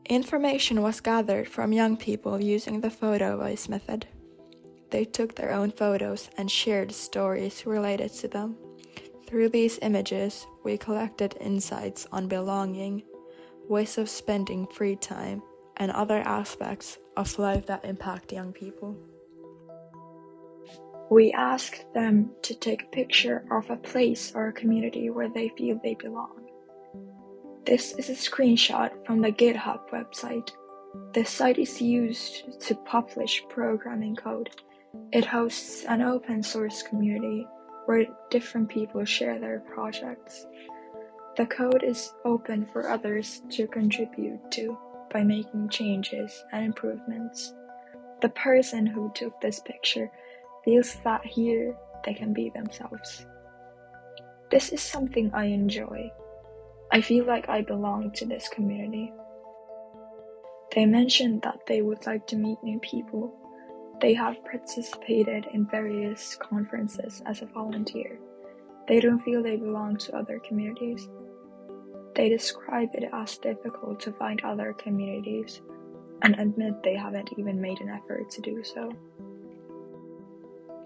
Information was gathered from young people using the Photovoice method. They took their own photos and shared stories related to them. Through these images, we collected insights on belonging, ways of spending free time, and other aspects of life that impact young people. We asked them to take a picture of a place or a community where they feel they belong. This is a screenshot from the GitHub website. This site is used to publish programming code. It hosts an open source community where different people share their projects. The code is open for others to contribute to by making changes and improvements. The person who took this picture feels that here they can be themselves. This is something I enjoy. I feel like I belong to this community. They mentioned that they would like to meet new people. They have participated in various conferences as a volunteer. They don't feel they belong to other communities. They describe it as difficult to find other communities and admit they haven't even made an effort to do so.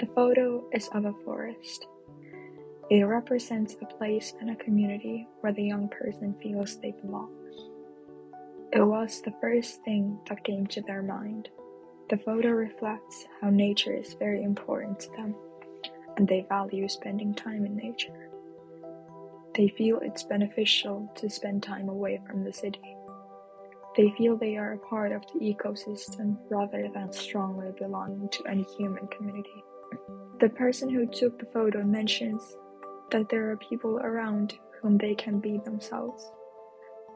The photo is of a forest. It represents a place and a community where the young person feels they belong. It was the first thing that came to their mind. The photo reflects how nature is very important to them, and they value spending time in nature. They feel it's beneficial to spend time away from the city. They feel they are a part of the ecosystem rather than strongly belonging to any human community. The person who took the photo mentions that there are people around whom they can be themselves.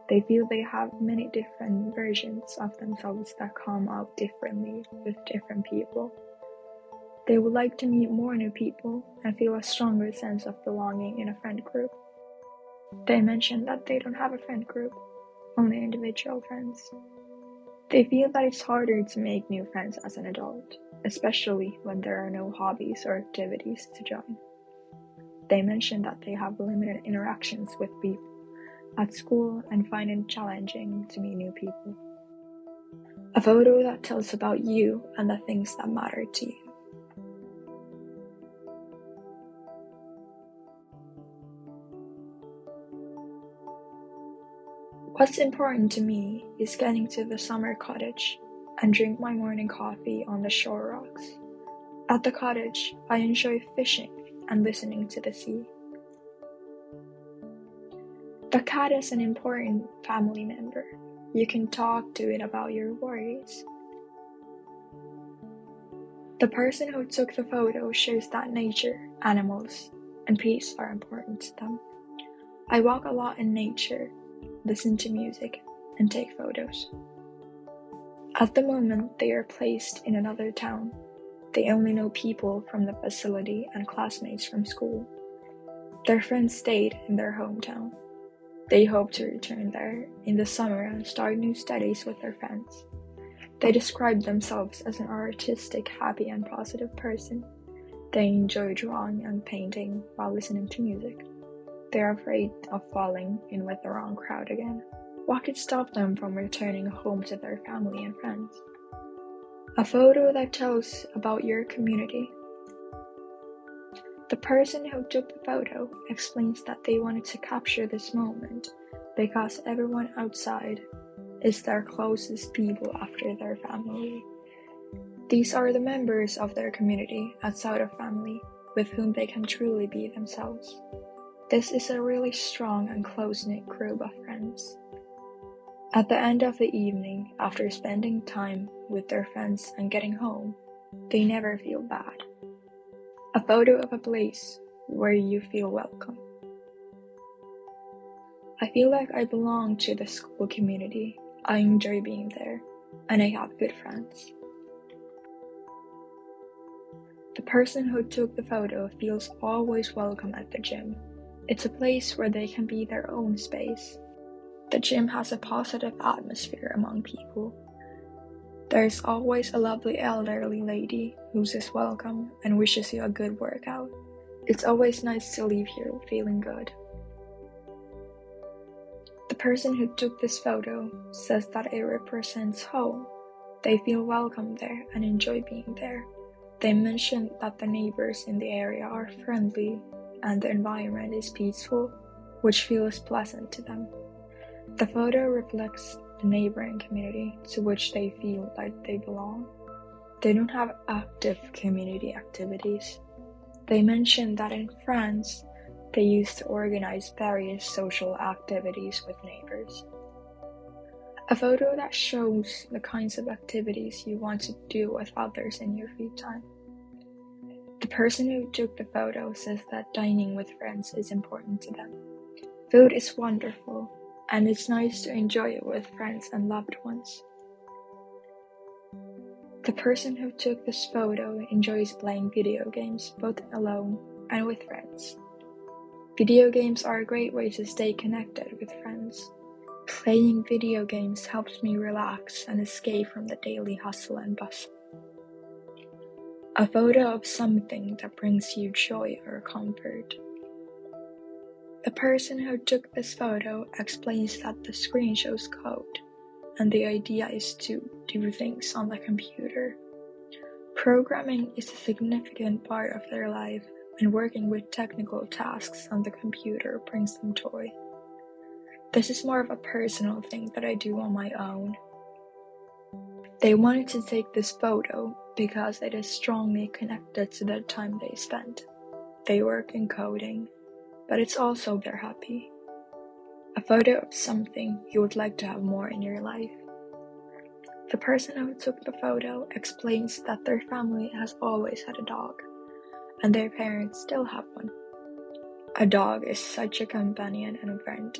They feel they have many different versions of themselves that come out differently with different people. They would like to meet more new people and feel a stronger sense of belonging in a friend group. They mention that they don't have a friend group, only individual friends. They feel that it's harder to make new friends as an adult, especially when there are no hobbies or activities to join. They mention that they have limited interactions with people at school and find it challenging to meet new people. A photo that tells about you and the things that matter to you. What's important to me is getting to the summer cottage and drink my morning coffee on the shore rocks. At the cottage, I enjoy fishing and listening to the sea. The cat is an important family member. You can talk to it about your worries. The person who took the photo shows that nature, animals, and peace are important to them. I walk a lot in nature, listen to music, and take photos. At the moment, they are placed in another town. They only know people from the facility and classmates from school. Their friends stayed in their hometown. They hope to return there in the summer and start new studies with their friends. They describe themselves as an artistic, happy, and positive person. They enjoy drawing and painting while listening to music. They are afraid of falling in with the wrong crowd again. What could stop them from returning home to their family and friends? A photo that tells about your community. The person who took the photo explains that they wanted to capture this moment because everyone outside is their closest people after their family. These are the members of their community outside of family with whom they can truly be themselves. This is a really strong and close-knit group of friends. At the end of the evening, after spending time with their friends and getting home, they never feel bad. A photo of a place where you feel welcome. I feel like I belong to the school community. I enjoy being there, and I have good friends. The person who took the photo feels always welcome at the gym. It's a place where they can be their own space. The gym has a positive atmosphere among people. There's always a lovely elderly lady who says welcome and wishes you a good workout. It's always nice to leave here feeling good. The person who took this photo says that it represents home. They feel welcome there and enjoy being there. They mention that the neighbors in the area are friendly and the environment is peaceful, which feels pleasant to them. The photo reflects the neighboring community to which they feel like they belong. They don't have active community activities. They mention that in France, they used to organize various social activities with neighbors. A photo that shows the kinds of activities you want to do with others in your free time. The person who took the photo says that dining with friends is important to them. Food is wonderful, and it's nice to enjoy it with friends and loved ones. The person who took this photo enjoys playing video games, both alone and with friends. Video games are a great way to stay connected with friends. Playing video games helps me relax and escape from the daily hustle and bustle. A photo of something that brings you joy or comfort. The person who took this photo explains that the screen shows code, and the idea is to do things on the computer. Programming is a significant part of their life, and working with technical tasks on the computer brings them joy. This is more of a personal thing that I do on my own. They wanted to take this photo because it is strongly connected to the time they spent. They work in coding, but it's also they're happy. A photo of something you would like to have more in your life. The person who took the photo explains that their family has always had a dog, and their parents still have one. A dog is such a companion and a friend.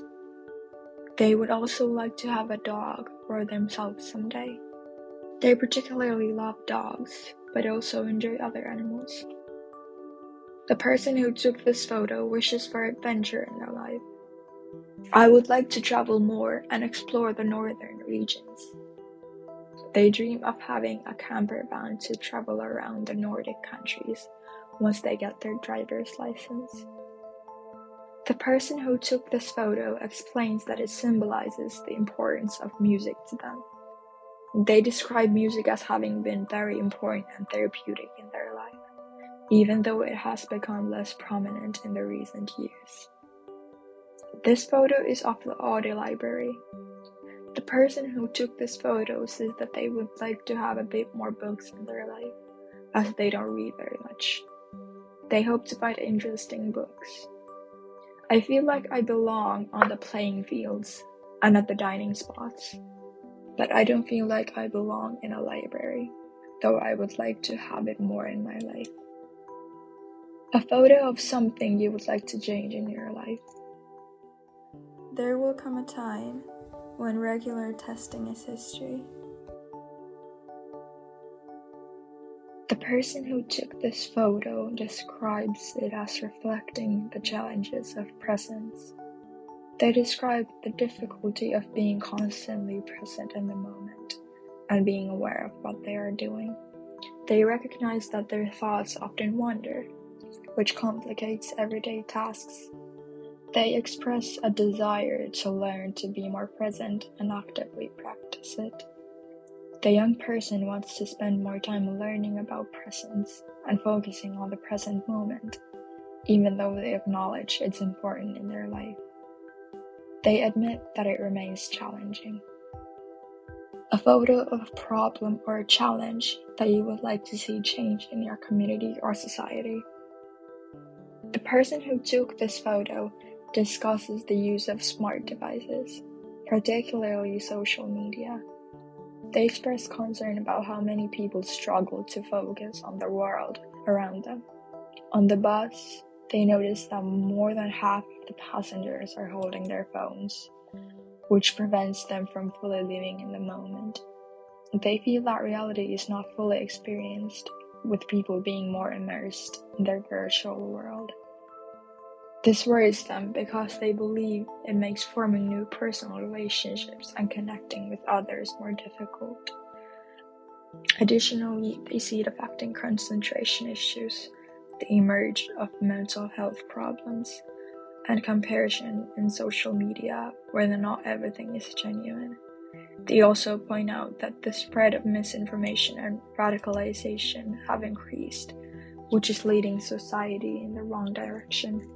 They would also like to have a dog for themselves someday. They particularly love dogs, but also enjoy other animals. The person who took this photo wishes for adventure in their life. I would like to travel more and explore the northern regions. They dream of having a camper van to travel around the Nordic countries once they get their driver's license. The person who took this photo explains that it symbolizes the importance of music to them. They describe music as having been very important and therapeutic in their life, even though it has become less prominent in the recent years. This photo is of the audio library. The person who took this photo says that they would like to have a bit more books in their life, as they don't read very much. They hope to find interesting books. I feel like I belong on the playing fields and at the dining spots, but I don't feel like I belong in a library, though I would like to have it more in my life. A photo of something you would like to change in your life. There will come a time when regular testing is history. The person who took this photo describes it as reflecting the challenges of presence. They describe the difficulty of being constantly present in the moment and being aware of what they are doing. They recognize that their thoughts often wander, which complicates everyday tasks. They express a desire to learn to be more present and actively practice it. The young person wants to spend more time learning about presence and focusing on the present moment, even though they acknowledge it's important in their life. They admit that it remains challenging. A photo of a problem or a challenge that you would like to see change in your community or society. The person who took this photo discusses the use of smart devices, particularly social media. They express concern about how many people struggle to focus on the world around them. On the bus, they notice that more than half of the passengers are holding their phones, which prevents them from fully living in the moment. They feel that reality is not fully experienced, with people being more immersed in their virtual world. This worries them because they believe it makes forming new personal relationships and connecting with others more difficult. Additionally, they see it affecting concentration issues, the emergence of mental health problems, and comparison in social media where not everything is genuine. They also point out that the spread of misinformation and radicalization have increased, which is leading society in the wrong direction.